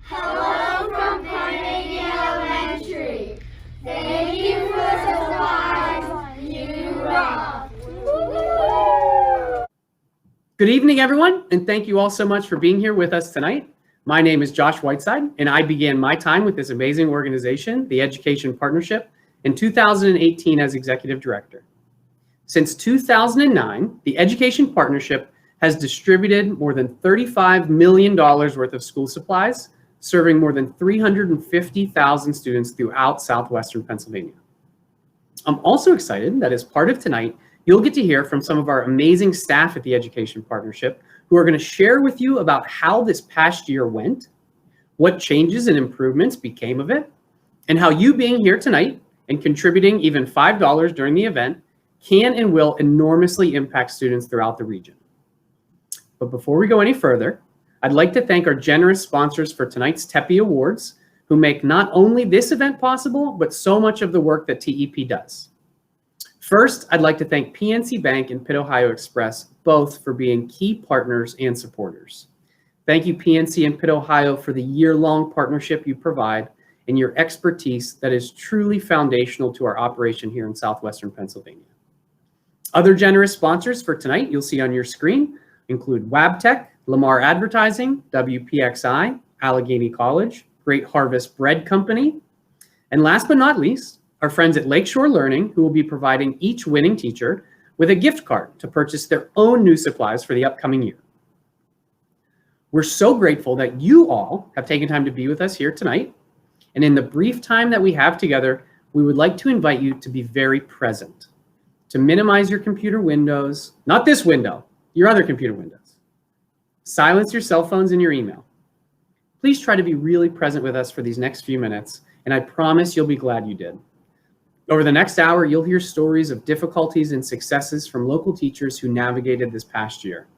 Hello from Carnegie Elementary. Thank you for the supplies. You rock. Good evening, everyone, and thank you all so much for being here with us tonight. My name is Josh Whiteside, and I began my time with this amazing organization, the Education Partnership, in 2018 as Executive Director. Since 2009, the Education Partnership has distributed more than $35 million worth of school supplies, serving more than 350,000 students throughout southwestern Pennsylvania. I'm also excited that as part of tonight, you'll get to hear from some of our amazing staff at the Education Partnership who are going to share with you about how this past year went, what changes and improvements became of it, and how you being here tonight and contributing even $5 during the event can and will enormously impact students throughout the region. But before we go any further, I'd like to thank our generous sponsors for tonight's Teppies Awards, who make not only this event possible, but so much of the work that TEP does. First, I'd like to thank PNC Bank and Pitt Ohio Express, both for being key partners and supporters. Thank you, PNC and Pitt Ohio, for the year-long partnership you provide and your expertise that is truly foundational to our operation here in southwestern Pennsylvania. Other generous sponsors for tonight you'll see on your screen include Wabtec, Lamar Advertising, WPXI, Allegheny College, Great Harvest Bread Company, and last but not least, our friends at Lakeshore Learning, who will be providing each winning teacher with a gift card to purchase their own new supplies for the upcoming year. We're so grateful that you all have taken time to be with us here tonight. And in the brief time that we have together, we would like to invite you to be very present, to minimize your computer windows, not this window, your other computer windows. Silence your cell phones and your email. Please try to be really present with us for these next few minutes, and I promise you'll be glad you did. Over the next hour, you'll hear stories of difficulties and successes from local teachers who navigated this past year.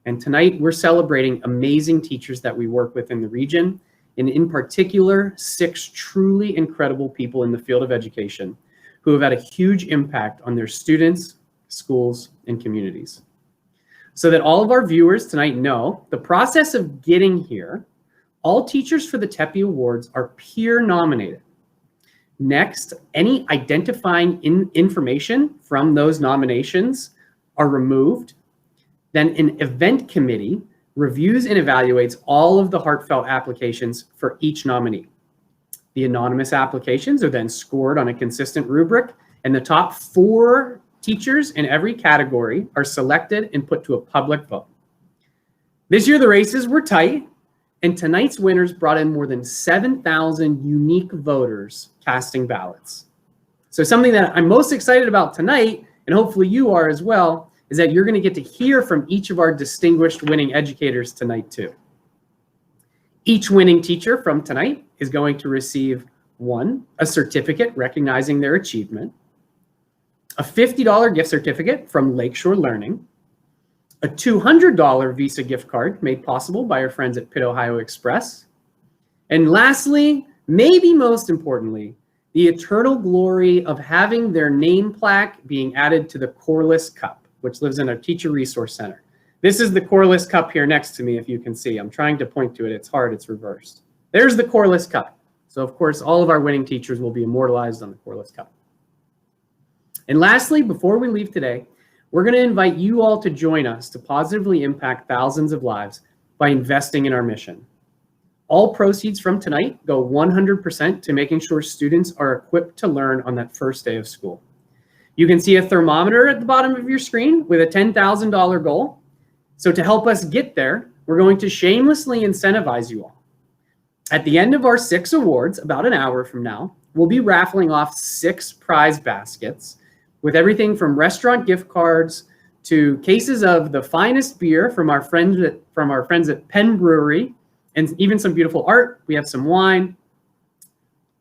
And tonight, we're celebrating amazing teachers that we work with in the region, and in particular, 6 truly incredible people in the field of education who have had a huge impact on their students, schools, and communities. So that all of our viewers tonight know, the process of getting here, all teachers for the Teppies Awards are peer nominated. Next, any identifying information from those nominations are removed. Then an event committee reviews and evaluates all of the heartfelt applications for each nominee. The anonymous applications are then scored on a consistent rubric, and the top 4 teachers in every category are selected and put to a public vote. This year, the races were tight, and tonight's winners brought in more than 7,000 unique voters casting ballots. So something that I'm most excited about tonight, and hopefully you are as well, is that you're going to get to hear from each of our distinguished winning educators tonight too. Each winning teacher from tonight is going to receive 1, a certificate recognizing their achievement, a $50 gift certificate from Lakeshore Learning, a $200 Visa gift card made possible by our friends at Pitt Ohio Express, and lastly, maybe most importantly, the eternal glory of having their name plaque being added to the Corliss Cup, which lives in our Teacher Resource Center. This is the Corliss Cup here next to me, if you can see. I'm trying to point to it. It's hard. It's reversed. There's the Corliss Cup. So, of course, all of our winning teachers will be immortalized on the Corliss Cup. And lastly, before we leave today, we're going to invite you all to join us to positively impact thousands of lives by investing in our mission. All proceeds from tonight go 100% to making sure students are equipped to learn on that first day of school. You can see a thermometer at the bottom of your screen with a $10,000 goal. So to help us get there, we're going to shamelessly incentivize you all. At the end of our 6 awards, about an hour from now, we'll be raffling off 6 prize baskets with everything from restaurant gift cards to cases of the finest beer from our friends at Penn Brewery, and even some beautiful art. We have some wine.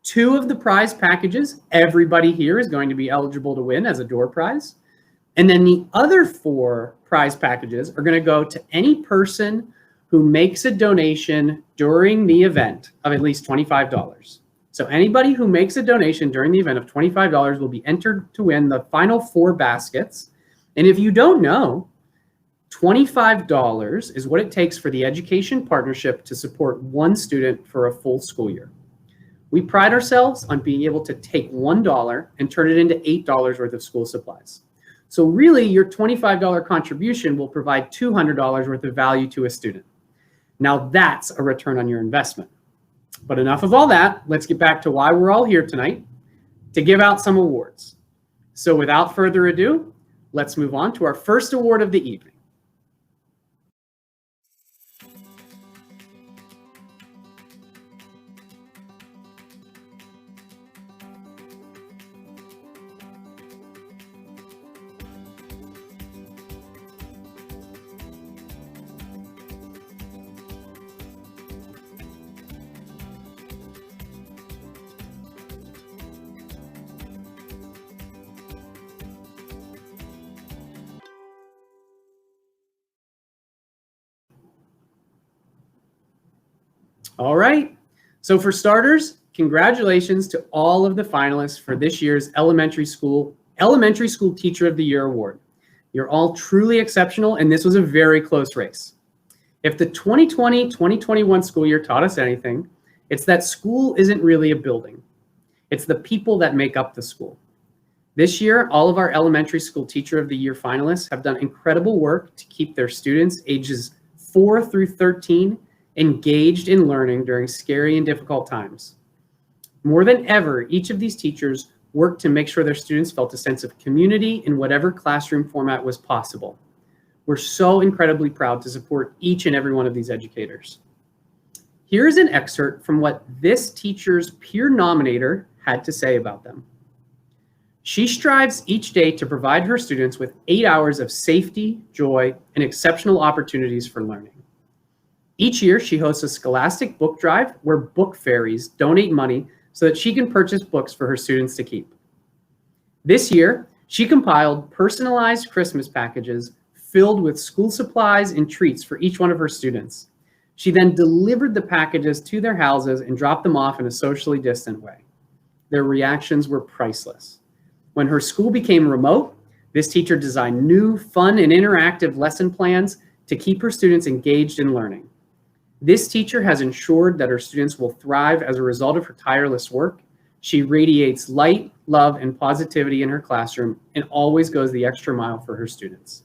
2 of the prize packages, everybody here is going to be eligible to win as a door prize. And then the other 4 prize packages are going to go to any person who makes a donation during the event of at least $25. So anybody who makes a donation during the event of $25 will be entered to win the final 4 baskets. And if you don't know, $25 is what it takes for the education partnership to support one student for a full school year. We pride ourselves on being able to take $1 and turn it into $8 worth of school supplies. So really, your $25 contribution will provide $200 worth of value to a student. Now that's a return on your investment. But enough of all that, let's get back to why we're all here tonight, to give out some awards. So without further ado, let's move on to our first award of the evening. All right, so for starters, congratulations to all of the finalists for this year's Elementary School Teacher of the Year Award. You're all truly exceptional, and this was a very close race. If the 2020-2021 school year taught us anything, it's that school isn't really a building. It's the people that make up the school. This year, all of our Elementary School Teacher of the Year finalists have done incredible work to keep their students ages 4 through 13 engaged in learning during scary and difficult times. More than ever, each of these teachers worked to make sure their students felt a sense of community in whatever classroom format was possible. We're so incredibly proud to support each and every one of these educators. Here's an excerpt from what this teacher's peer nominator had to say about them. She strives each day to provide her students with 8 hours of safety, joy, and exceptional opportunities for learning. Each year, she hosts a scholastic book drive where book fairies donate money so that she can purchase books for her students to keep. This year, she compiled personalized Christmas packages filled with school supplies and treats for each one of her students. She then delivered the packages to their houses and dropped them off in a socially distant way. Their reactions were priceless. When her school became remote, this teacher designed new, fun, and interactive lesson plans to keep her students engaged in learning. This teacher has ensured that her students will thrive as a result of her tireless work. She radiates light, love, and positivity in her classroom and always goes the extra mile for her students.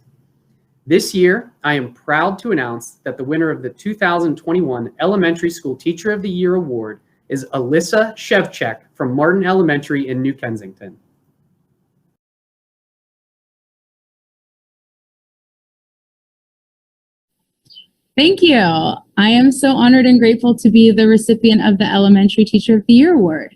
This year, I am proud to announce that the winner of the 2021 Elementary School Teacher of the Year Award is Alissa Szewczak from Martin Elementary in New Kensington. Thank you. I am so honored and grateful to be the recipient of the Elementary Teacher of the Year Award.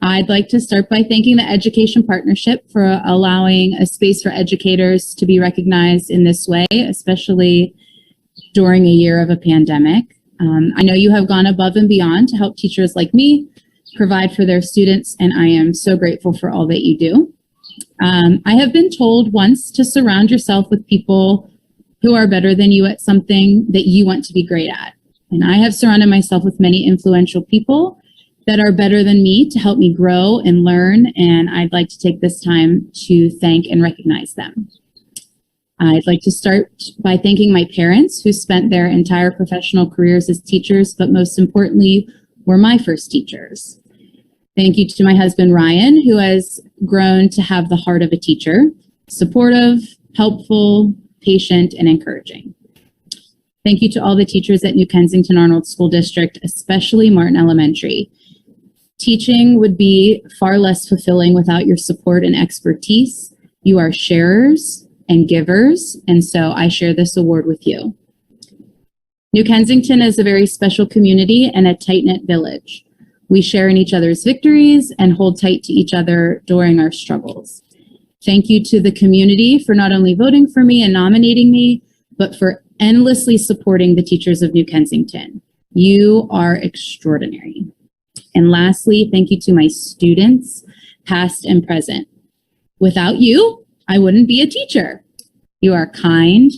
I'd like to start by thanking the Education Partnership for allowing a space for educators to be recognized in this way, especially during a year of a pandemic. I know you have gone above and beyond to help teachers like me provide for their students, and I am so grateful for all that you do. I have been told once to surround yourself with people who are better than you at something that you want to be great at. And I have surrounded myself with many influential people that are better than me to help me grow and learn, and I'd like to take this time to thank and recognize them. I'd like to start by thanking my parents who spent their entire professional careers as teachers, but most importantly, were my first teachers. Thank you to my husband, Ryan, who has grown to have the heart of a teacher, supportive, helpful, patient, and encouraging. Thank you to all the teachers at New Kensington Arnold School District, especially Martin Elementary. Teaching would be far less fulfilling without your support and expertise. You are sharers and givers, and so I share this award with you. New Kensington is a very special community and a tight-knit village. We share in each other's victories and hold tight to each other during our struggles. Thank you to the community for not only voting for me and nominating me, but for endlessly supporting the teachers of New Kensington. You are extraordinary. And lastly, thank you to my students, past and present. Without you, I wouldn't be a teacher. You are kind,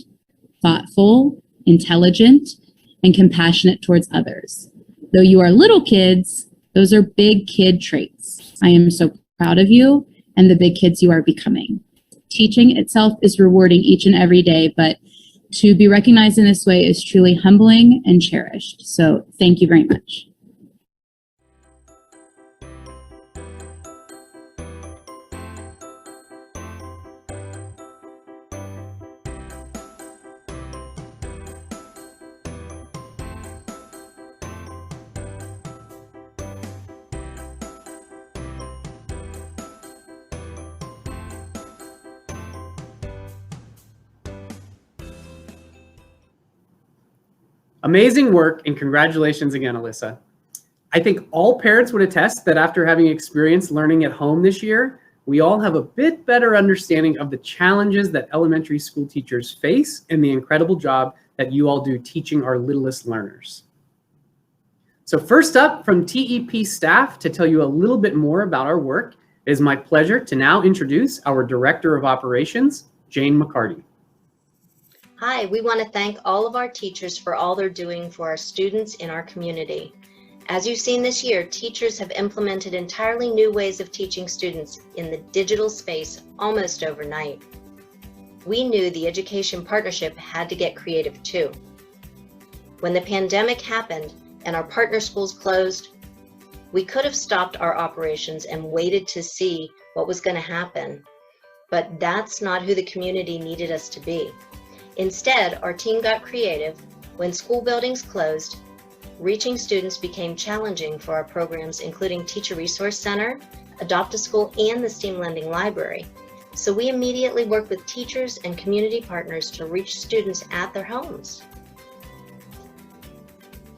thoughtful, intelligent, and compassionate towards others. Though you are little kids, those are big kid traits. I am so proud of you and the big kids you are becoming. Teaching itself is rewarding each and every day, but To be recognized in this way is truly humbling and cherished. So thank you very much. Amazing work, and congratulations again, Alissa. I think all parents would attest that after having experienced learning at home this year, we all have a bit better understanding of the challenges that elementary school teachers face and the incredible job that you all do teaching our littlest learners. So first up, from TEP staff to tell you a little bit more about our work, it is my pleasure to now introduce our Director of Operations, Jane McCarty. Hi, we want to thank all of our teachers for all they're doing for our students in our community. As you've seen this year, teachers have implemented entirely new ways of teaching students in the digital space almost overnight. We knew the education partnership had to get creative too. When the pandemic happened and our partner schools closed, we could have stopped our operations and waited to see what was going to happen, but that's not who the community needed us to be. Instead, our team got creative. When school buildings closed, reaching students became challenging for our programs, including Teacher Resource Center, Adopt-a-School, and the STEAM Lending Library. So we immediately worked with teachers and community partners to reach students at their homes.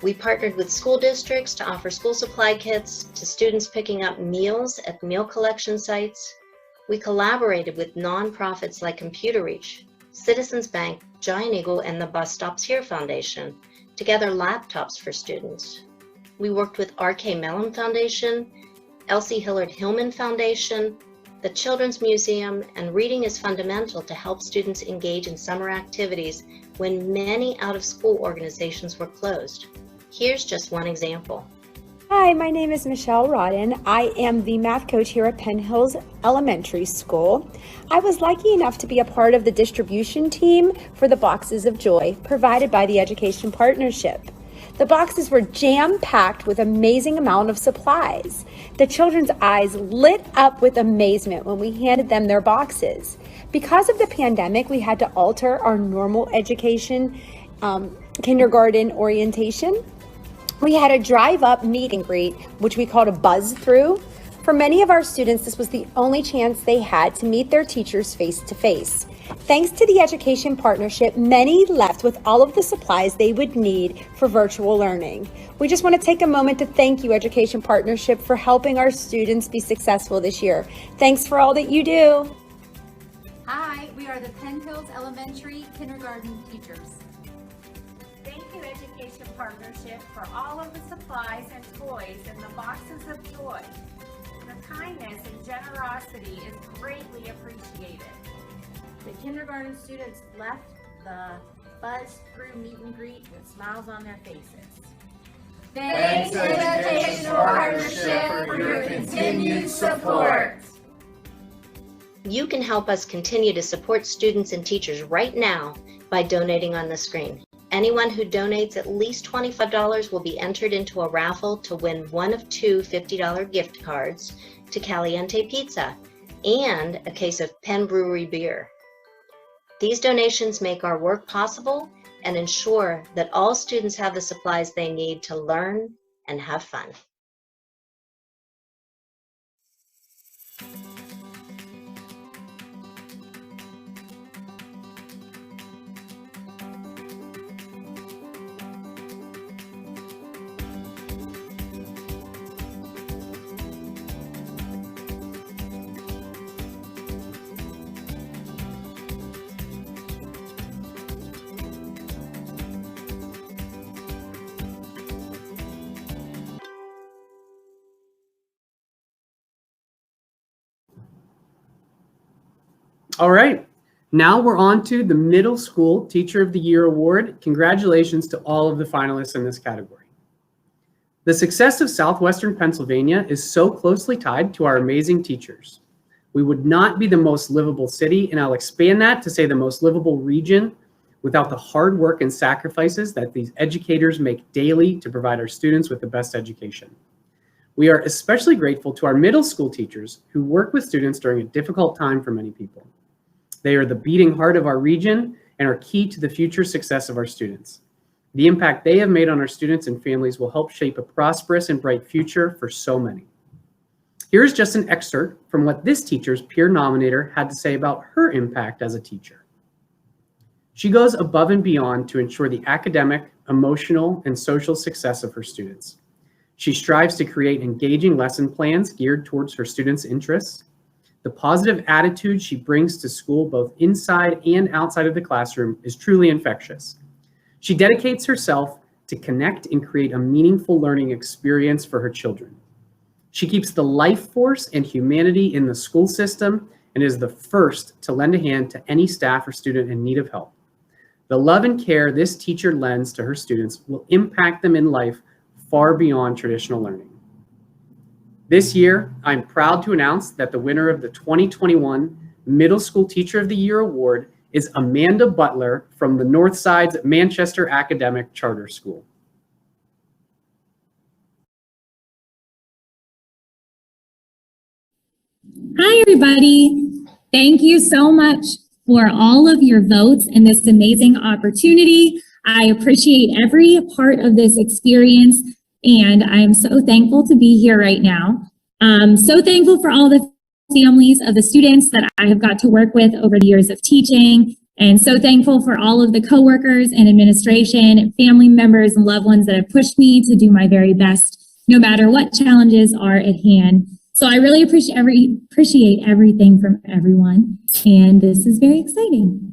We partnered with school districts to offer school supply kits to students picking up meals at meal collection sites. We collaborated with nonprofits like Computer Reach, Citizens Bank, Giant Eagle, and the Bus Stops Here Foundation to gather laptops for students. We worked with R.K. Mellon Foundation, Elsie Hillard Hillman Foundation, the Children's Museum, and Reading is Fundamental to help students engage in summer activities when many out-of-school organizations were closed. Here's just one example. Hi, my name is Michelle Rodden. I am the math coach here at Penn Hills Elementary School. I was lucky enough to be a part of the distribution team for the Boxes of Joy provided by the Education Partnership. The boxes were jam-packed with amazing amount of supplies. The children's eyes lit up with amazement when we handed them their boxes. Because of the pandemic, we had to alter our normal education kindergarten orientation. We had a drive-up meet and greet, which we called a buzz-through. For many of our students, this was the only chance they had to meet their teachers face-to-face. Thanks to the Education Partnership, many left with all of the supplies they would need for virtual learning. We just want to take a moment to thank you, Education Partnership, for helping our students be successful this year. Thanks for all that you do. Hi, we are the Penn Hills Elementary Kindergarten teachers. Thank you, Education Partnership, for all of the supplies and toys in the Boxes of Joy. Your kindness and generosity is greatly appreciated. The kindergarten students left the buzz-through meet and greet with smiles on their faces. Thanks, Education Partnership, for your continued support. You can help us continue to support students and teachers right now by donating on the screen. Anyone who donates at least $25 will be entered into a raffle to win one of two $50 gift cards to Caliente Pizza and a case of Penn Brewery beer. These donations make our work possible and ensure that all students have the supplies they need to learn and have fun. All right, now we're on to the Middle School Teacher of the Year Award. Congratulations to all of the finalists in this category. The success of Southwestern Pennsylvania is so closely tied to our amazing teachers. We would not be the most livable city, and I'll expand that to say the most livable region, without the hard work and sacrifices that these educators make daily to provide our students with the best education. We are especially grateful to our middle school teachers who work with students during a difficult time for many people. They are the beating heart of our region and are key to the future success of our students. The impact they have made on our students and families will help shape a prosperous and bright future for so many. Here's just an excerpt from what this teacher's peer nominator had to say about her impact as a teacher. She goes above and beyond to ensure the academic, emotional, and social success of her students. She strives to create engaging lesson plans geared towards her students' interests. The positive attitude she brings to school, both inside and outside of the classroom, is truly infectious. She dedicates herself to connect and create a meaningful learning experience for her children. She keeps the life force and humanity in the school system and is the first to lend a hand to any staff or student in need of help. The love and care this teacher lends to her students will impact them in life far beyond traditional learning. This year, I'm proud to announce that the winner of the 2021 Middle School Teacher of the Year Award is Amanda Butler from the Northside's Manchester Academic Charter School. Hi, everybody. Thank you so much for all of your votes and this amazing opportunity. I appreciate every part of this experience, and I am so thankful to be here right now. So thankful for all the families of the students that I have got to work with over the years of teaching, and so thankful for all of the coworkers and administration and family members and loved ones that have pushed me to do my very best, no matter what challenges are at hand. So I really appreciate everything from everyone, and this is very exciting.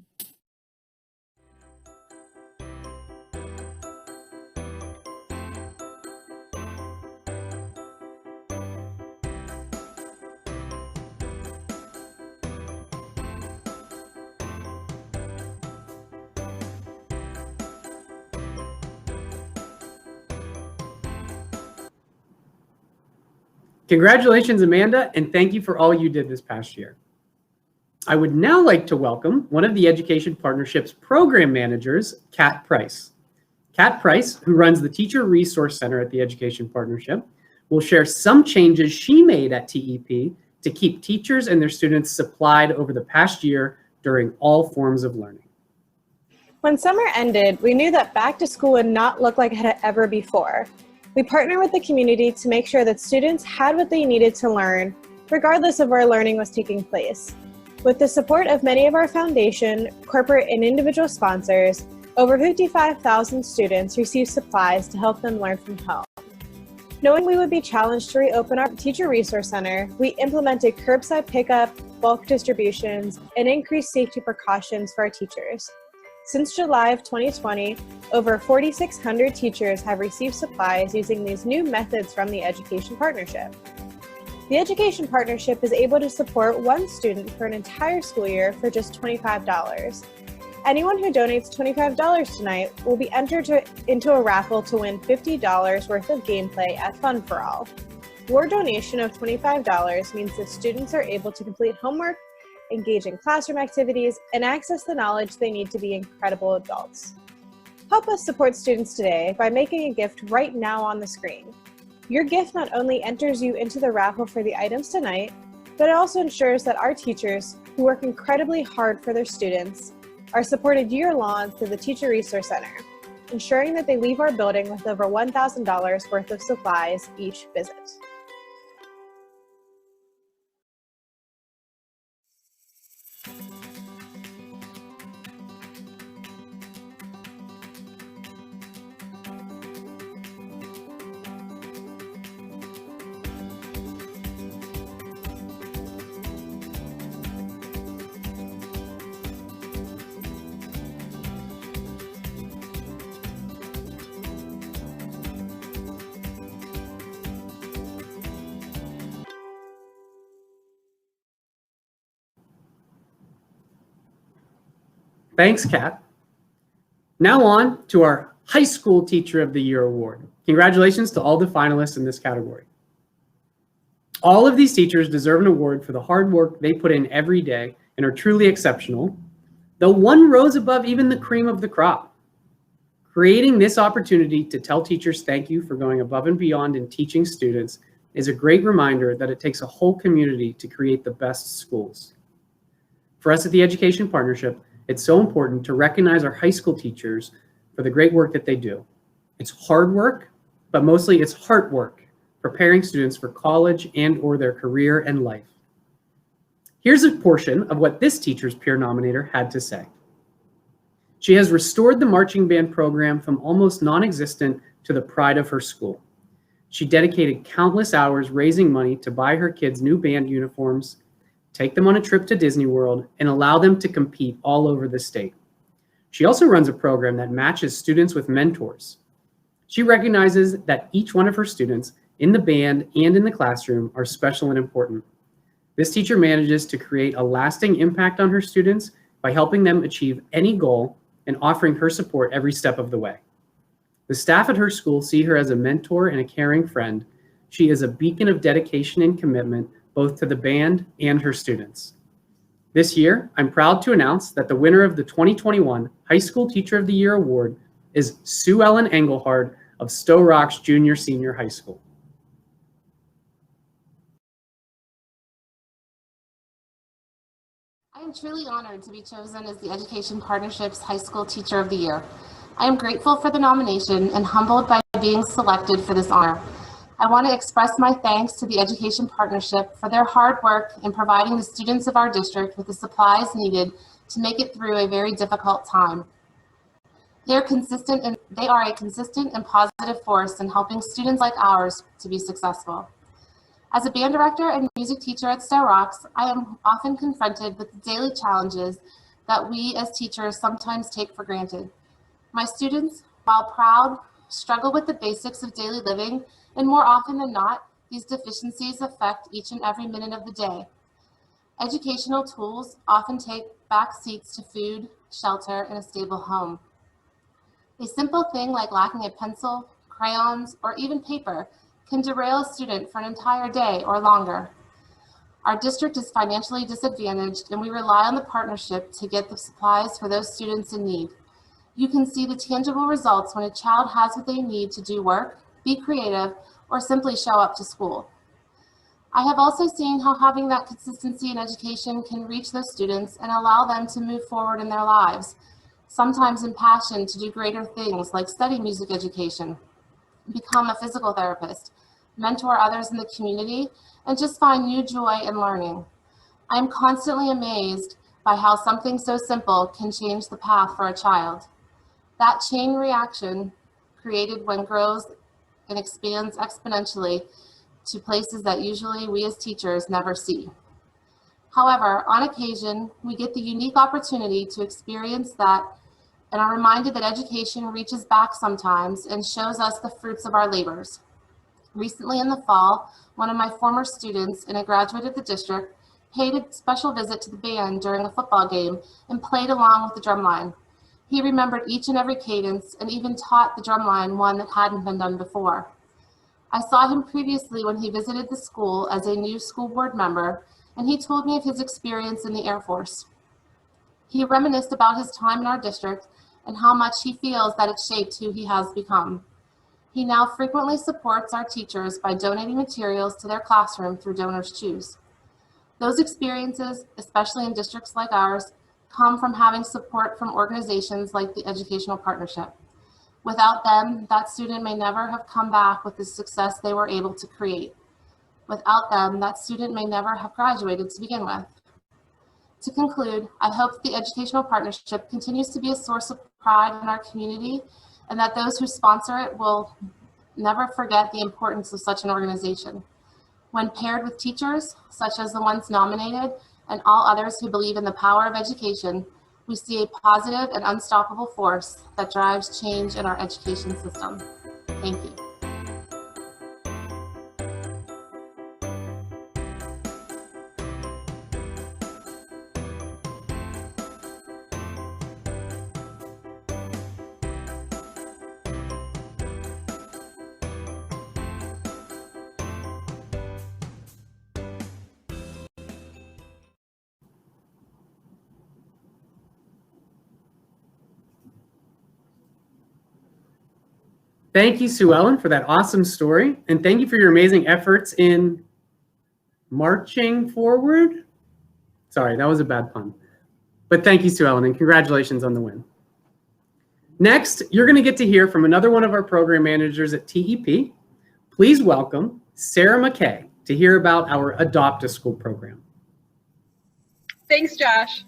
Congratulations, Amanda, and thank you for all you did this past year. I would now like to welcome one of the Education Partnership's program managers, Kat Price. Kat Price, who runs the Teacher Resource Center at the Education Partnership, will share some changes she made at TEP to keep teachers and their students supplied over the past year during all forms of learning. When summer ended, we knew that back to school would not look like it had ever before. We partnered with the community to make sure that students had what they needed to learn, regardless of where learning was taking place. With the support of many of our foundation, corporate, and individual sponsors, over 55,000 students received supplies to help them learn from home. Knowing we would be challenged to reopen our Teacher Resource Center, we implemented curbside pickup, bulk distributions, and increased safety precautions for our teachers. Since July of 2020, over 4,600 teachers have received supplies using these new methods from the Education Partnership. The Education Partnership is able to support one student for an entire school year for just $25. Anyone who donates $25 tonight will be entered into a raffle to win $50 worth of gameplay at Fun for All. Your donation of $25 means that students are able to complete homework, engage in classroom activities, and access the knowledge they need to be incredible adults. Help us support students today by making a gift right now on the screen. Your gift not only enters you into the raffle for the items tonight, but it also ensures that our teachers, who work incredibly hard for their students, are supported year-long through the Teacher Resource Center, ensuring that they leave our building with over $1,000 worth of supplies each visit. Thanks, Kat. Now on to our High School Teacher of the Year Award. Congratulations to all the finalists in this category. All of these teachers deserve an award for the hard work they put in every day and are truly exceptional. though one rose above even the cream of the crop. Creating this opportunity to tell teachers thank you for going above and beyond in teaching students is a great reminder that it takes a whole community to create the best schools. For us at the Education Partnership, it's so important to recognize our high school teachers for the great work that they do. It's hard work, but mostly it's heart work, preparing students for college and/or their career and life. Here's a portion of what this teacher's peer nominator had to say. She has restored the marching band program from almost non-existent to the pride of her school. She dedicated countless hours raising money to buy her kids new band uniforms, take them on a trip to Disney World, and allow them to compete all over the state. She also runs a program that matches students with mentors. She recognizes that each one of her students in the band and in the classroom are special and important. This teacher manages to create a lasting impact on her students by helping them achieve any goal and offering her support every step of the way. The staff at her school see her as a mentor and a caring friend. She is a beacon of dedication and commitment, both to the band and her students. This year, I'm proud to announce that the winner of the 2021 High School Teacher of the Year Award is Suellen Engelhard of Sto-Rox Junior Senior High School. I am truly honored to be chosen as the Education Partnership's High School Teacher of the Year. I am grateful for the nomination and humbled by being selected for this honor. I want to express my thanks to the Education Partnership for their hard work in providing the students of our district with the supplies needed to make it through a very difficult time. They are a consistent and positive force in helping students like ours to be successful. As a band director and music teacher at Sto-Rox, I am often confronted with the daily challenges that we as teachers sometimes take for granted. My students, while proud, struggle with the basics of daily living, and more often than not, these deficiencies affect each and every minute of the day. Educational tools often take back seats to food, shelter, and a stable home. A simple thing like lacking a pencil, crayons, or even paper can derail a student for an entire day or longer. Our district is financially disadvantaged, and we rely on the partnership to get the supplies for those students in need. You can see the tangible results when a child has what they need to do work, be creative, or simply show up to school. I have also seen how having that consistency in education can reach those students and allow them to move forward in their lives, sometimes in passion to do greater things like study music education, become a physical therapist, mentor others in the community, and just find new joy in learning. I am constantly amazed by how something so simple can change the path for a child. That chain reaction created when grows and expands exponentially to places that usually we as teachers never see. However, on occasion, we get the unique opportunity to experience that and are reminded that education reaches back sometimes and shows us the fruits of our labors. Recently in the fall, one of my former students and a graduate of the district paid a special visit to the band during a football game and played along with the drumline. He remembered each and every cadence and even taught the drumline one that hadn't been done before. I saw him previously when he visited the school as a new school board member, and he told me of his experience in the Air Force. He reminisced about his time in our district and how much he feels that it shaped who he has become. He now frequently supports our teachers by donating materials to their classroom through Donors Choose. Those experiences, especially in districts like ours, come from having support from organizations like the Educational Partnership. Without them, that student may never have come back with the success they were able to create. Without them, that student may never have graduated to begin with. To conclude, I hope the Educational Partnership continues to be a source of pride in our community, and that those who sponsor it will never forget the importance of such an organization. When paired with teachers, such as the ones nominated, and all others who believe in the power of education, we see a positive and unstoppable force that drives change in our education system. Thank you. Thank you, Suellen, for that awesome story. And thank you for your amazing efforts in marching forward. Sorry, that was a bad pun. But thank you, Suellen, and congratulations on the win. Next, you're going to get to hear from another one of our program managers at TEP. Please welcome Sarah McKay to hear about our Adopt a School program. Thanks, Josh.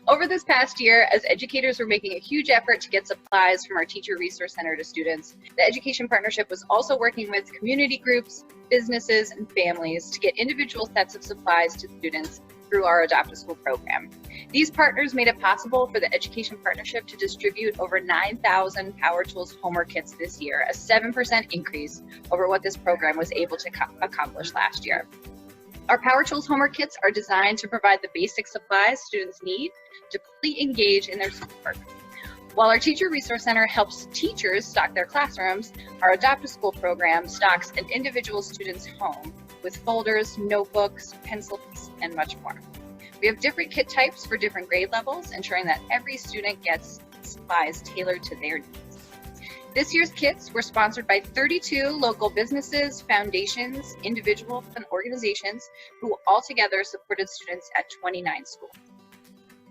Over this past year, as educators were making a huge effort to get supplies from our Teacher Resource Center to students, the Education Partnership was also working with community groups, businesses, and families to get individual sets of supplies to students through our Adopt a School program. These partners made it possible for the Education Partnership to distribute over 9,000 Power Tools homework kits this year, a 7% increase over what this program was able to accomplish last year. Our Power Tools homework kits are designed to provide the basic supplies students need to fully engage in their schoolwork. While our Teacher Resource Center helps teachers stock their classrooms, our Adopt a School program stocks an individual student's home with folders, notebooks, pencils, and much more. We have different kit types for different grade levels, ensuring that every student gets supplies tailored to their needs. This year's kits were sponsored by 32 local businesses, foundations, individuals, and organizations who altogether supported students at 29 schools.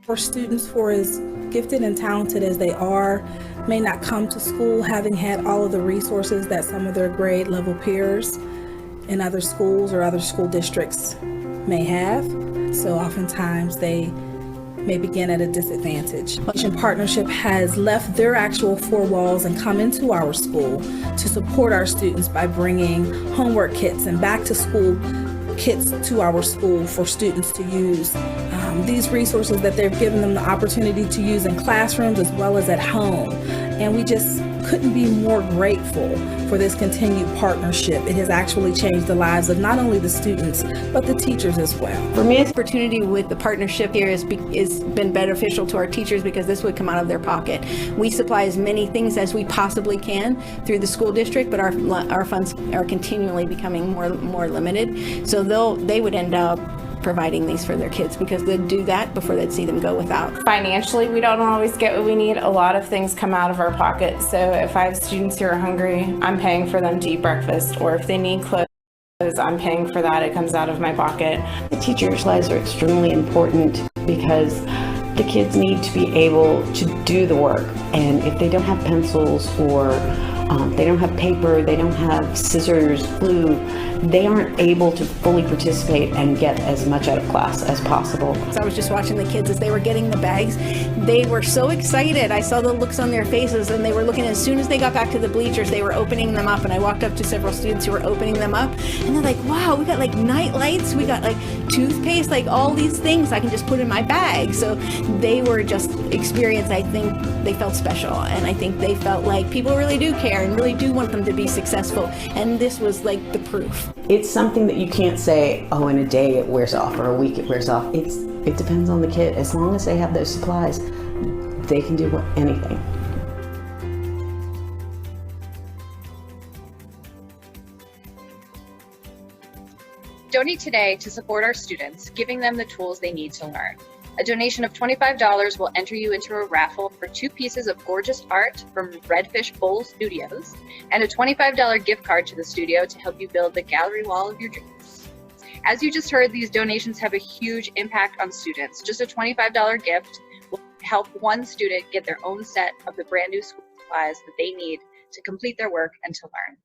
For students, for as gifted and talented as they are, may not come to school having had all of the resources that some of their grade level peers in other schools or other school districts may have. So oftentimes they may begin at a disadvantage. Education Partnership has left their actual four walls and come into our school to support our students by bringing homework kits and back to school kits to our school for students to use. These resources that they've given them the opportunity to use in classrooms as well as at home. And we just couldn't be more grateful for this continued partnership. It has actually changed the lives of not only the students, but the teachers as well. For me, this opportunity with the partnership here has been beneficial to our teachers because this would come out of their pocket. We supply as many things as we possibly can through the school district, but our funds are continually becoming more limited. So they would end up providing these for their kids because they'd do that before they'd see them go without. Financially, we don't always get what we need. A lot of things come out of our pocket. So if I have students who are hungry, I'm paying for them to eat breakfast, or if they need clothes, I'm paying for that. It comes out of my pocket. The teachers' lives are extremely important because the kids need to be able to do the work. And if they don't have pencils or they don't have paper, they don't have scissors, glue, they aren't able to fully participate and get as much out of class as possible. So I was just watching the kids as they were getting the bags. They were so excited. I saw the looks on their faces, and they were looking, as soon as they got back to the bleachers, they were opening them up, and I walked up to several students who were opening them up, and they're like, wow, we got like night lights, we got like toothpaste, like all these things I can just put in my bag. So they were just experienced. I think they felt special, and I think they felt like people really do care and really do want them to be successful, and this was like the proof. It's something that you can't say, oh, in a day it wears off or a week it wears off. It depends on the kid. As long as they have those supplies, they can do anything. Donate today to support our students, giving them the tools they need to learn. A donation of $25 will enter you into a raffle for 2 pieces of gorgeous art from Redfish Bowl Studios and a $25 gift card to the studio to help you build the gallery wall of your dreams. As you just heard, these donations have a huge impact on students. Just a $25 gift will help one student get their own set of the brand new school supplies that they need to complete their work and to learn.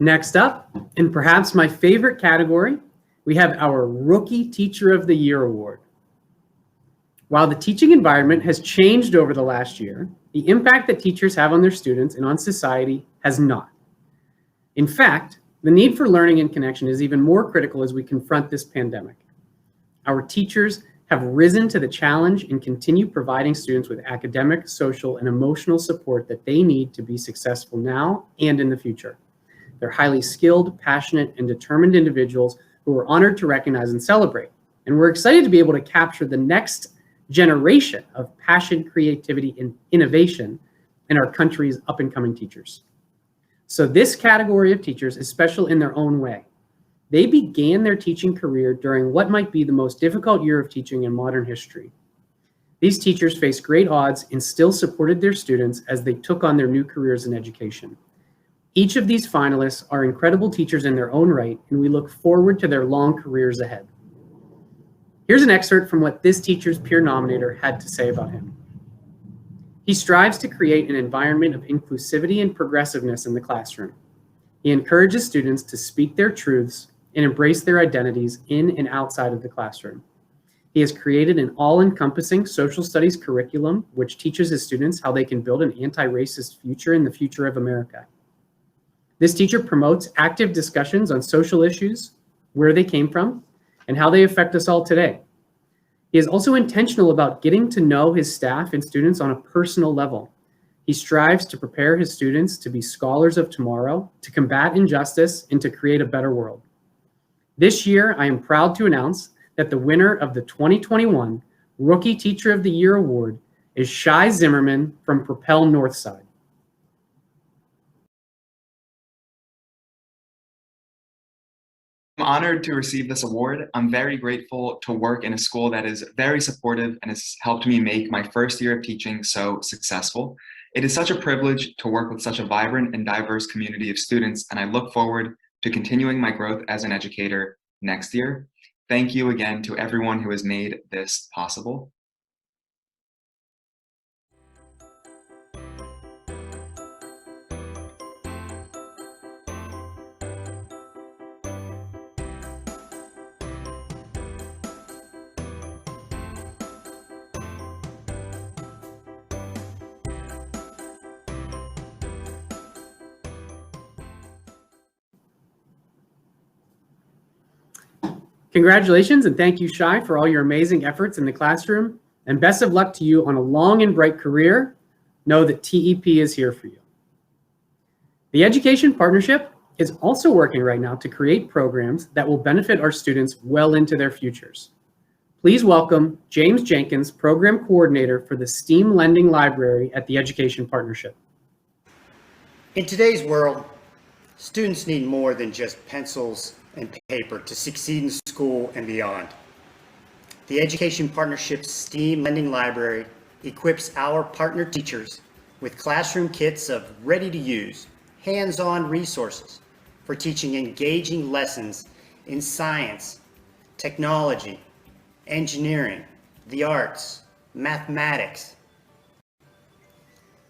Next up, and perhaps my favorite category, we have our Rookie Teacher of the Year Award. While the teaching environment has changed over the last year, the impact that teachers have on their students and on society has not. In fact, the need for learning and connection is even more critical as we confront this pandemic. Our teachers have risen to the challenge and continue providing students with academic, social, and emotional support that they need to be successful now and in the future. They're highly skilled, passionate, and determined individuals who we're honored to recognize and celebrate. And we're excited to be able to capture the next generation of passion, creativity, and innovation in our country's up-and-coming teachers. So this category of teachers is special in their own way. They began their teaching career during what might be the most difficult year of teaching in modern history. These teachers faced great odds and still supported their students as they took on their new careers in education. Each of these finalists are incredible teachers in their own right, and we look forward to their long careers ahead. Here's an excerpt from what this teacher's peer nominator had to say about him. He strives to create an environment of inclusivity and progressiveness in the classroom. He encourages students to speak their truths and embrace their identities in and outside of the classroom. He has created an all-encompassing social studies curriculum which teaches his students how they can build an anti-racist future in the future of America. This teacher promotes active discussions on social issues, where they came from, and how they affect us all today. He is also intentional about getting to know his staff and students on a personal level. He strives to prepare his students to be scholars of tomorrow, to combat injustice, and to create a better world. This year, I am proud to announce that the winner of the 2021 Rookie Teacher of the Year Award is Shai Zimmerman from Propel Northside. I'm honored to receive this award. I'm very grateful to work in a school that is very supportive and has helped me make my first year of teaching so successful. It is such a privilege to work with such a vibrant and diverse community of students, and I look forward to continuing my growth as an educator next year. Thank you again to everyone who has made this possible. Congratulations and thank you, Shai, for all your amazing efforts in the classroom, and best of luck to you on a long and bright career. Know that TEP is here for you. The Education Partnership is also working right now to create programs that will benefit our students well into their futures. Please welcome James Jenkins, Program Coordinator for the STEAM Lending Library at the Education Partnership. In today's world, students need more than just pencils and paper to succeed in school and beyond. The Education Partnership's STEAM Lending Library equips our partner teachers with classroom kits of ready-to-use, hands-on resources for teaching engaging lessons in science, technology, engineering, the arts, mathematics.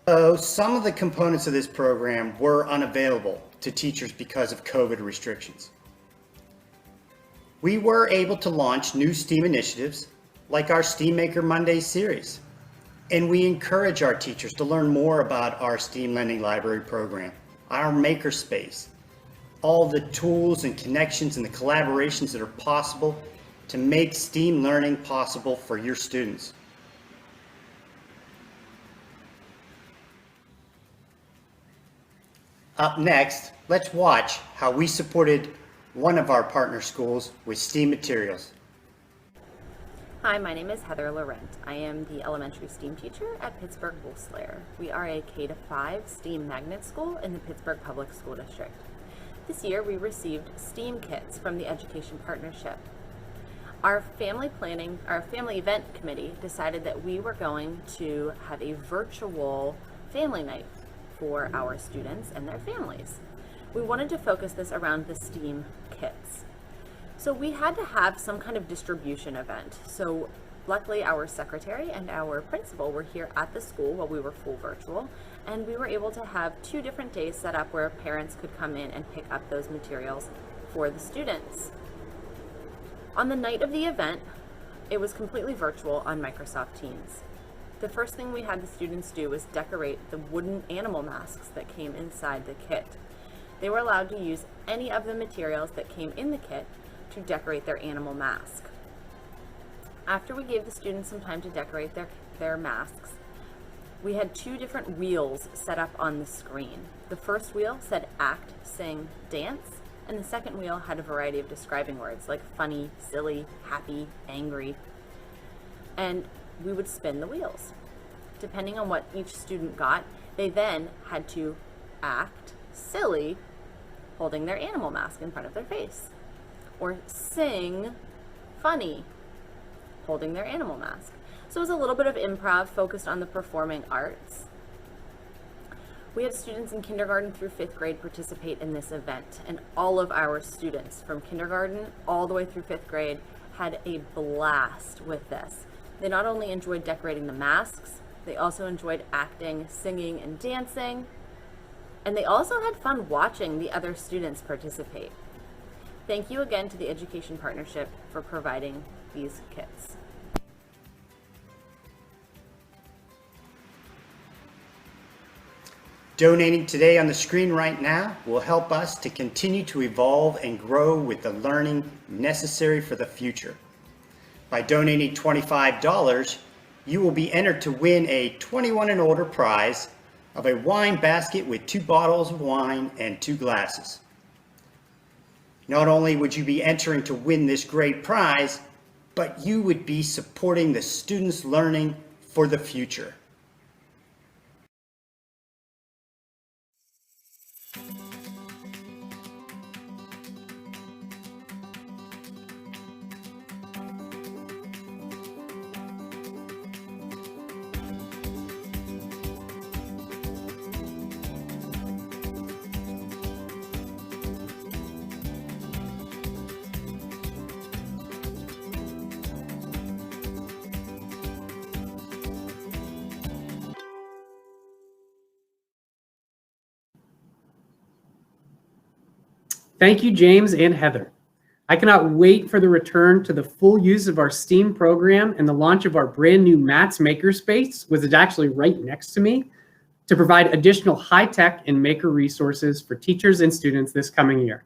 So some of the components of this program were unavailable to teachers because of COVID restrictions. We were able to launch new STEAM initiatives like our STEAM Maker Monday series, and we encourage our teachers to learn more about our STEAM Lending Library program, our makerspace, all the tools and connections and the collaborations that are possible to make STEAM learning possible for your students. Up next, let's watch how we supported one of our partner schools with STEAM materials. Hi, my name is Heather Laurent. I am the elementary STEAM teacher at Pittsburgh-Wolfslayer. We are a K-5 STEAM magnet school in the Pittsburgh Public School District. This year we received STEAM kits from the Education Partnership. Our family event committee decided that we were going to have a virtual family night for our students and their families. We wanted to focus this around the STEAM kits. So we had to have some kind of distribution event. So luckily our secretary and our principal were here at the school while we were full virtual, and we were able to have 2 different days set up where parents could come in and pick up those materials for the students. On the night of the event, it was completely virtual on Microsoft Teams. The first thing we had the students do was decorate the wooden animal masks that came inside the kit. They were allowed to use any of the materials that came in the kit to decorate their animal mask. After we gave the students some time to decorate their masks, we had 2 different wheels set up on the screen. The first wheel said act, sing, dance, and the second wheel had a variety of describing words like funny, silly, happy, angry, and we would spin the wheels. Depending on what each student got, they then had to act silly, holding their animal mask in front of their face, or sing funny, holding their animal mask. So it was a little bit of improv focused on the performing arts. We had students in kindergarten through 5th grade participate in this event, and all of our students from kindergarten all the way through 5th grade had a blast with this. They not only enjoyed decorating the masks, they also enjoyed acting, singing, and dancing, and they also had fun watching the other students participate. Thank you again to the Education Partnership for providing these kits. Donating today on the screen right now will help us to continue to evolve and grow with the learning necessary for the future. By donating $25, you will be entered to win a 21 and older prize of a wine basket with 2 bottles of wine and 2 glasses. Not only would you be entering to win this great prize, but you would be supporting the students' learning for the future. Thank you, James and Heather. I cannot wait for the return to the full use of our STEAM program and the launch of our brand new Matt's Makerspace, which is actually right next to me, to provide additional high-tech and maker resources for teachers and students this coming year.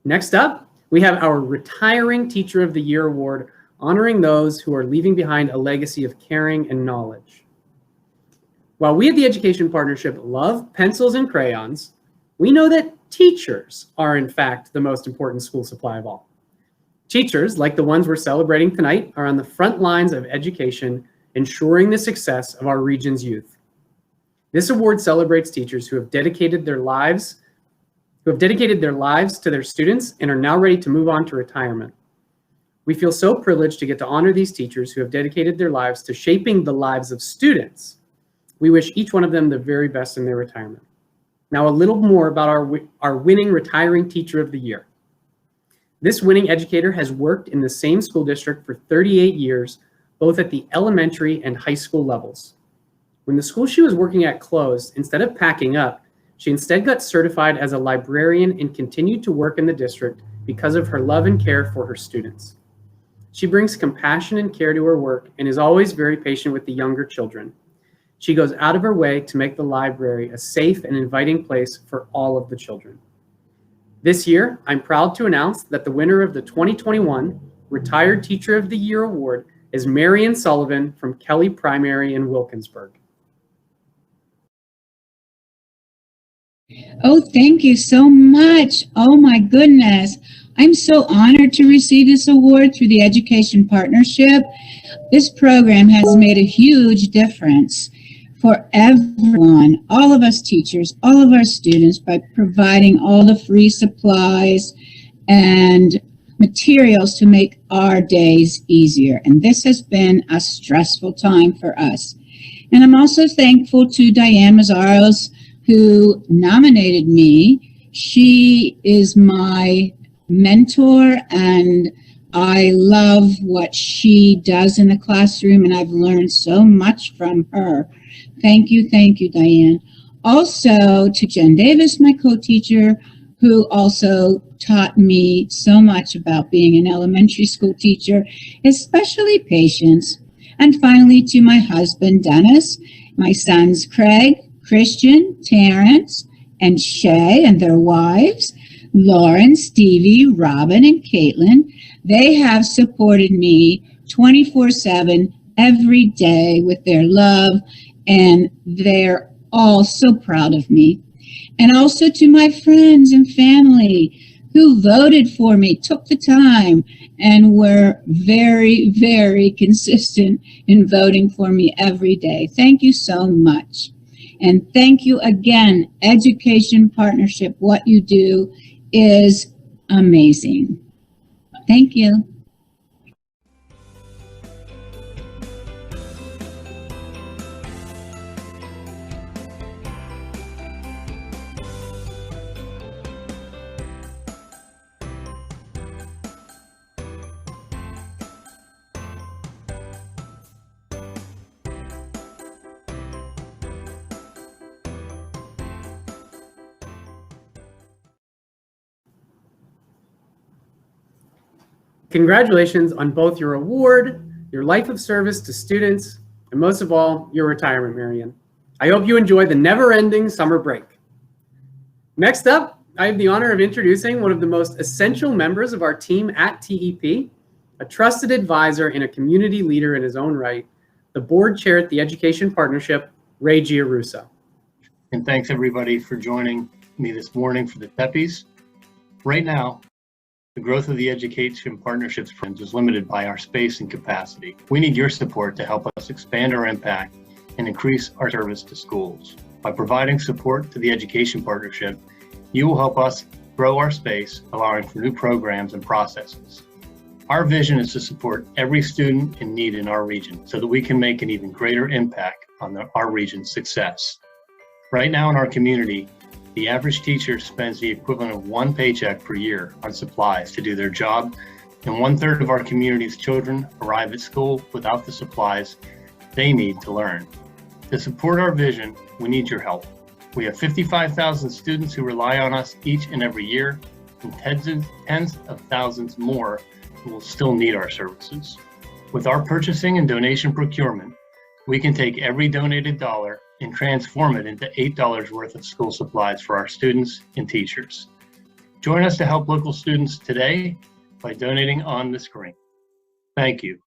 Next up, we have our Retiring Teacher of the Year Award, honoring those who are leaving behind a legacy of caring and knowledge. While we at the Education Partnership love pencils and crayons, we know that teachers are, in fact, the most important school supply of all. Teachers, like the ones we're celebrating tonight, are on the front lines of education, ensuring the success of our region's youth. This award celebrates teachers who have dedicated their lives to their students and are now ready to move on to retirement. We feel so privileged to get to honor these teachers who have dedicated their lives to shaping the lives of students. We wish each one of them the very best in their retirement. Now, a little more about our winning Retiring Teacher of the Year. This winning educator has worked in the same school district for 38 years, both at the elementary and high school levels. When the school she was working at closed, instead of packing up, she instead got certified as a librarian and continued to work in the district because of her love and care for her students. She brings compassion and care to her work and is always very patient with the younger children. She goes out of her way to make the library a safe and inviting place for all of the children. This year, I'm proud to announce that the winner of the 2021 Retired Teacher of the Year Award is Marion Sullivan from Kelly Primary in Wilkinsburg. Oh, thank you so much. Oh my goodness. I'm so honored to receive this award through the Education Partnership. This program has made a huge difference for everyone, all of us teachers, all of our students, by providing all the free supplies and materials to make our days easier. And this has been a stressful time for us. And I'm also thankful to Diane Mazzaros, who nominated me. She is my mentor, and I love what she does in the classroom, and I've learned so much from her. Thank you, Diane. Also to Jen Davis, my co-teacher, who also taught me so much about being an elementary school teacher, especially patience. And finally to my husband, Dennis, my sons, Craig, Christian, Terrence, and Shai, and their wives, Lauren, Stevie, Robin, and Caitlin. They have supported me 24/7 every day with their love, and they're all so proud of me. And also to my friends and family who voted for me, took the time, and were very, very consistent in voting for me every day. Thank you so much. And thank you again, Education Partnership. What you do is amazing. Thank you. Congratulations on both your award, your life of service to students, and most of all, your retirement, Marion. I hope you enjoy the never-ending summer break. Next up, I have the honor of introducing one of the most essential members of our team at TEP, a trusted advisor and a community leader in his own right, the board chair at the Education Partnership, Ray Giarrusso. And thanks everybody for joining me this morning for the Teppies. Right now, the growth of the Education Partnerships Friends is limited by our space and capacity. We need your support to help us expand our impact and increase our service to schools. By providing support to the Education Partnership, you will help us grow our space, allowing for new programs and processes. Our vision is to support every student in need in our region so that we can make an even greater impact on our region's success. Right now in our community, the average teacher spends the equivalent of one paycheck per year on supplies to do their job, and 1/3 of our community's children arrive at school without the supplies they need to learn. To support our vision, we need your help. We have 55,000 students who rely on us each and every year, and tens of thousands more who will still need our services. With our purchasing and donation procurement, we can take every donated dollar and transform it into $8 worth of school supplies for our students and teachers. Join us to help local students today by donating on the screen. Thank you.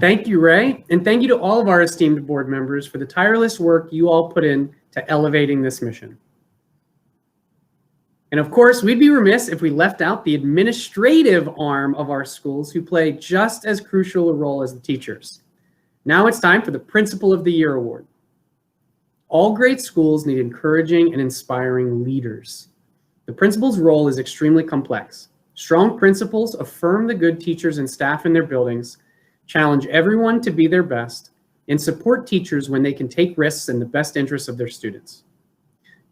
Thank you, Ray, and thank you to all of our esteemed board members for the tireless work you all put in to elevating this mission. And of course, we'd be remiss if we left out the administrative arm of our schools who play just as crucial a role as the teachers. Now it's time for the Principal of the Year Award. All great schools need encouraging and inspiring leaders. The principal's role is extremely complex. Strong principals affirm the good teachers and staff in their buildings, challenge everyone to be their best, and support teachers when they can take risks in the best interests of their students.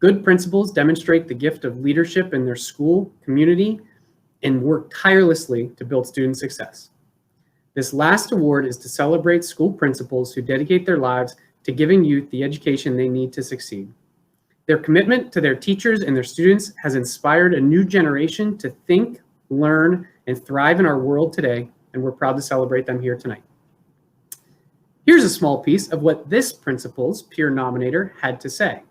Good principals demonstrate the gift of leadership in their school, community, and work tirelessly to build student success. This last award is to celebrate school principals who dedicate their lives to giving youth the education they need to succeed. Their commitment to their teachers and their students has inspired a new generation to think, learn, and thrive in our world today, and we're proud to celebrate them here tonight. Here's a small piece of what this principal's peer nominator had to say.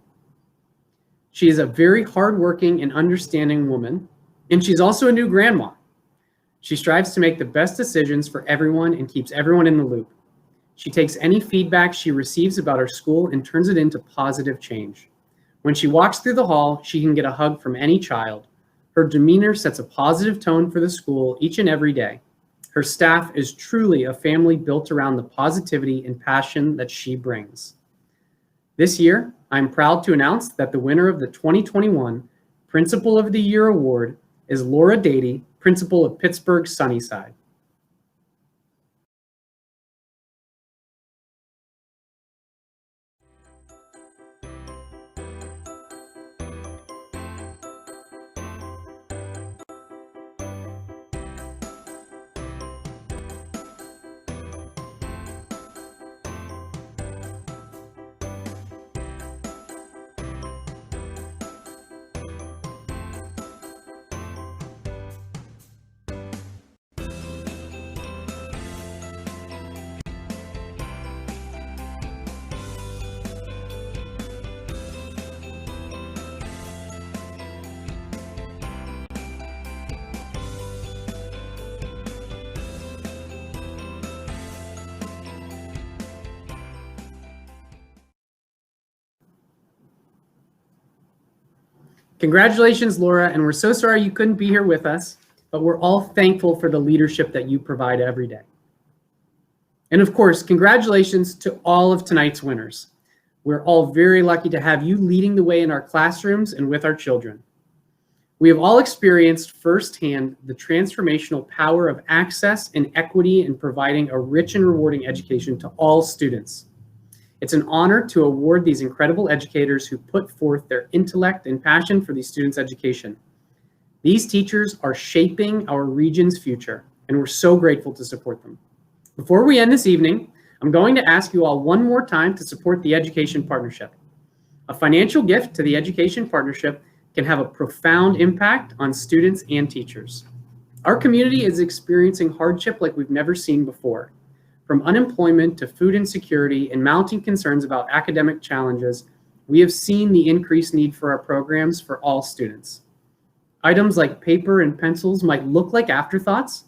She is a very hardworking and understanding woman, and she's also a new grandma. She strives to make the best decisions for everyone and keeps everyone in the loop. She takes any feedback she receives about her school and turns it into positive change. When she walks through the hall, she can get a hug from any child. Her demeanor sets a positive tone for the school each and every day. Her staff is truly a family built around the positivity and passion that she brings. This year, I'm proud to announce that the winner of the 2021 Principal of the Year Award is Laura Dady, Principal of Pittsburgh Sunnyside. Congratulations, Laura, and we're so sorry you couldn't be here with us, but we're all thankful for the leadership that you provide every day. And of course, congratulations to all of tonight's winners. We're all very lucky to have you leading the way in our classrooms and with our children. We have all experienced firsthand the transformational power of access and equity in providing a rich and rewarding education to all students. It's an honor to award these incredible educators who put forth their intellect and passion for these students' education. These teachers are shaping our region's future, and we're so grateful to support them. Before we end this evening, I'm going to ask you all one more time to support the Education Partnership. A financial gift to the Education Partnership can have a profound impact on students and teachers. Our community is experiencing hardship like we've never seen before. From unemployment to food insecurity and mounting concerns about academic challenges, we have seen the increased need for our programs for all students. Items like paper and pencils might look like afterthoughts,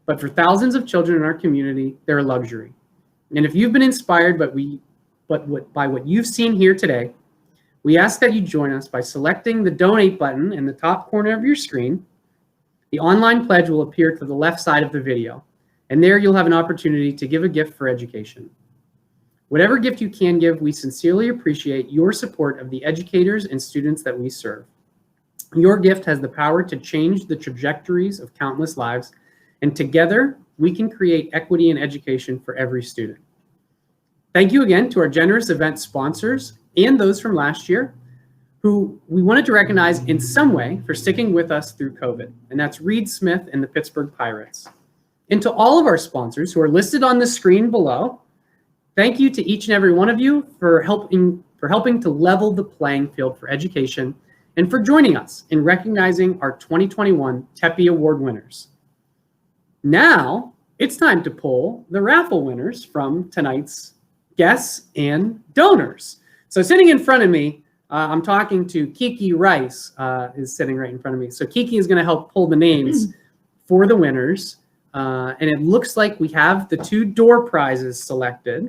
but for thousands of children in our community, they're a luxury. And if you've been inspired by what you've seen here today, we ask that you join us by selecting the donate button in the top corner of your screen. The online pledge will appear to the left side of the video, and there you'll have an opportunity to give a gift for education. Whatever gift you can give, we sincerely appreciate your support of the educators and students that we serve. Your gift has the power to change the trajectories of countless lives, and together we can create equity in education for every student. Thank you again to our generous event sponsors and those from last year who we wanted to recognize in some way for sticking with us through COVID, and that's Reed Smith and the Pittsburgh Pirates. And to all of our sponsors who are listed on the screen below, thank you to each and every one of you for helping to level the playing field for education and for joining us in recognizing our 2021 Teppies Award winners. Now it's time to pull the raffle winners from tonight's guests and donors. So sitting in front of me, I'm talking to Kiki Rice, is sitting right in front of me. So Kiki is going to help pull the names for the winners. And it looks like we have the 2 door prizes selected.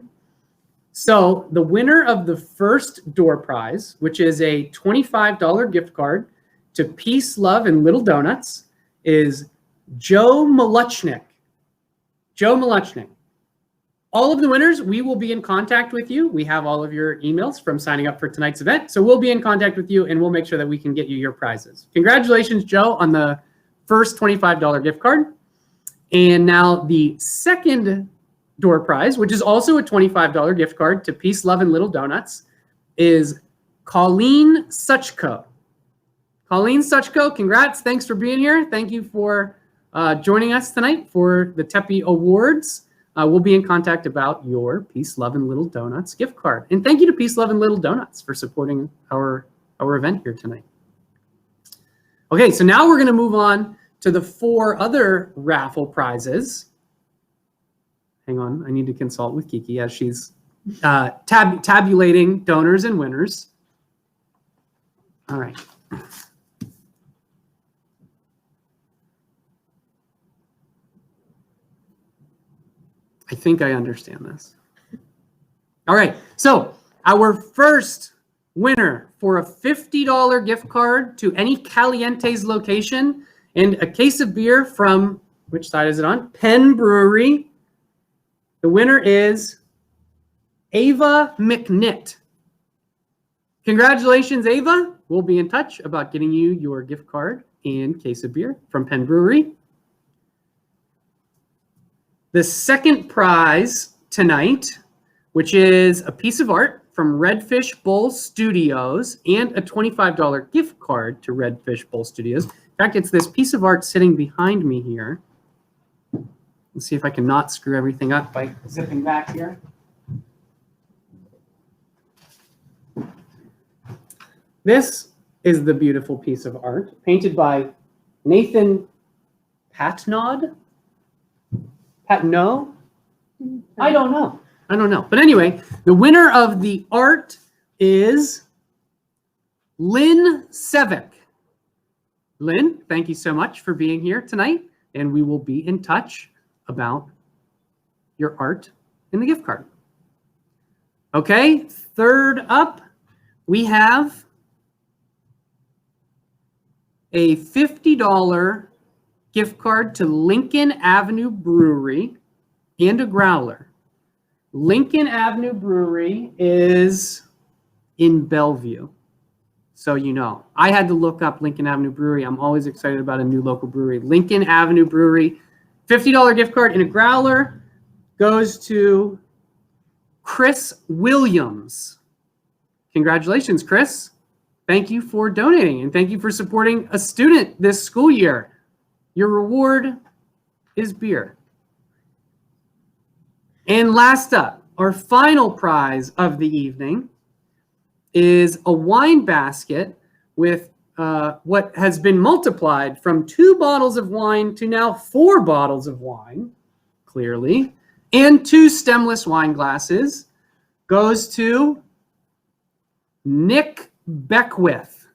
So the winner of the first door prize, which is a $25 gift card to Peace, Love, and Little Donuts, is Joe Maluchnik. Joe Maluchnik. All of the winners, we will be in contact with you. We have all of your emails from signing up for tonight's event. So we'll be in contact with you and we'll make sure that we can get you your prizes. Congratulations, Joe, on the first $25 gift card. And now the second door prize, which is also a $25 gift card to Peace, Love, and Little Donuts, is Colleen Szewczak. Colleen Szewczak, congrats. Thanks for being here. Thank you for joining us tonight for the Teppies Awards. We'll be in contact about your Peace, Love, and Little Donuts gift card. And thank you to Peace, Love, and Little Donuts for supporting our event here tonight. Okay, so now we're going to move on to the 4 other raffle prizes. Hang on, I need to consult with Kiki as she's tabulating donors and winners. All right. I think I understand this. All right, so our first winner for a $50 gift card to any Caliente's location and a case of beer from, which side is it on? Penn Brewery. The winner is Ava McNitt. Congratulations, Ava. We'll be in touch about getting you your gift card and case of beer from Penn Brewery. The second prize tonight, which is a piece of art from Redfish Bowl Studios and a $25 gift card to Redfish Bowl Studios. In fact, it's this piece of art sitting behind me here. Let's see if I can not screw everything up by zipping back here. This is the beautiful piece of art painted by Nathan Patnod. Patno? I don't know. But anyway, the winner of the art is Lynn Szewczak. Lynn, thank you so much for being here tonight, and we will be in touch about your art and the gift card. Okay, third up, we have a $50 gift card to Lincoln Avenue Brewery and a growler. Lincoln Avenue Brewery is in Bellevue. So you know, I had to look up Lincoln Avenue Brewery. I'm always excited about a new local brewery. Lincoln Avenue Brewery, $50 gift card and a growler goes to Chris Williams. Congratulations, Chris. Thank you for donating and thank you for supporting a student this school year. Your reward is beer. And last up, our final prize of the evening is a wine basket with what has been multiplied from 2 bottles of wine to now 4 bottles of wine, clearly, and 2 stemless wine glasses, goes to Nick Beckwith.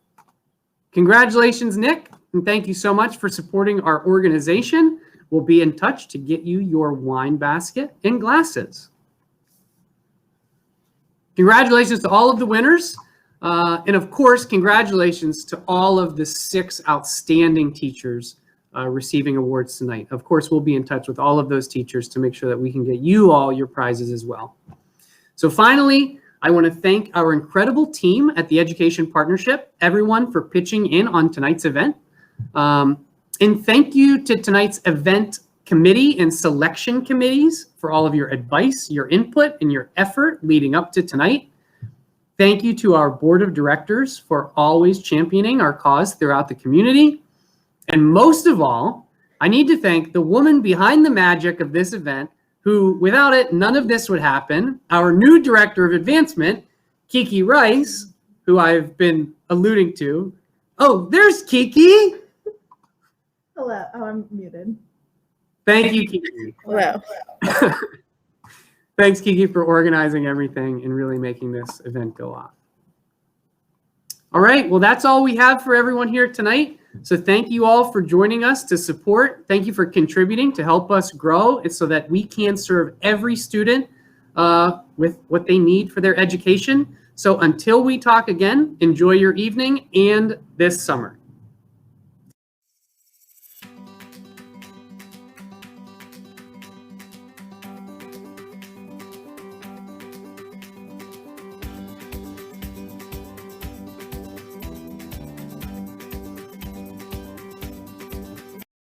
Congratulations, Nick, and thank you so much for supporting our organization. We'll be in touch to get you your wine basket and glasses. Congratulations to all of the winners. And of course, congratulations to all of the 6 outstanding teachers receiving awards tonight. Of course, we'll be in touch with all of those teachers to make sure that we can get you all your prizes as well. So finally, I want to thank our incredible team at the Education Partnership, everyone for pitching in on tonight's event. And thank you to tonight's event committee and selection committees for all of your advice, your input, and your effort leading up to tonight. Thank you to our board of directors for always championing our cause throughout the community. And most of all, I need to thank the woman behind the magic of this event, who, without it, none of this would happen, our new director of advancement, Kiki Rice, who I've been alluding to. Oh, there's Kiki. Hello. Oh, I'm muted. Thank you, Kiki. Hello. Thanks, Kiki, for organizing everything and really making this event go off. All right, well, that's all we have for everyone here tonight. So thank you all for joining us to support. Thank you for contributing to help us grow so that we can serve every student with what they need for their education. So until we talk again, enjoy your evening and this summer.